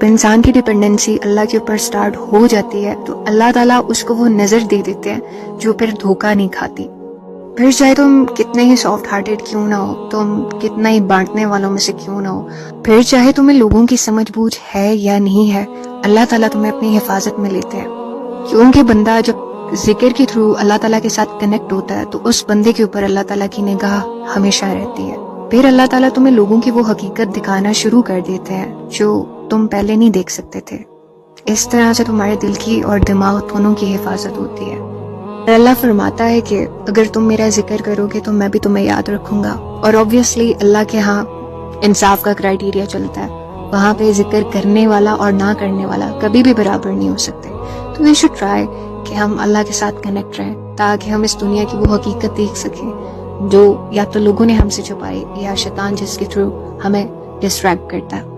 जब इंसान की डिपेंडेंसी अल्लाह के ऊपर स्टार्ट हो जाती है तो अल्लाह ताला उसको वो नजर दे देते हैं जो फिर धोखा नहीं खाती। फिर चाहे तुम कितने ही सॉफ्ट हार्टेड क्यों ना हो, तुम कितना ही बांटने वालों में से क्यों ना हो, फिर चाहे तुम्हें लोगों की समझ बूझ है या नहीं है, अल्लाह ताला तुम्हें अपनी हिफाजत में लेते हैं। क्योंकि बंदा जब जिक्र के थ्रू अल्लाह ताला के साथ कनेक्ट होता है तो उस बंदे के ऊपर अल्लाह ताला की निगाह हमेशा रहती है। फिर अल्लाह ताला तुम्हें लोगों की वो हकीकत दिखाना शुरू कर देते हैं जो तुम पहले नहीं देख सकते थे। इस तरह से तुम्हारे दिल की और दिमाग दोनों की हिफाजत होती है। अल्लाह फरमाता है कि अगर तुम मेरा जिक्र करोगे तो मैं भी तुम्हें याद रखूंगा। और ऑब्वियसली अल्लाह के यहाँ इंसाफ का क्राइटेरिया चलता है, वहाँ पे जिक्र करने वाला और ना करने वाला कभी भी बराबर नहीं हो सकते। तो वी शुड ट्राई कि हम अल्लाह के साथ कनेक्ट रहें ताकि हम इस दुनिया की वो हकीकत देख सकें जो या तो लोगों ने हमसे छुपाई या शैतान जिसके थ्रू हमें डिस्ट्रैक्ट करता है।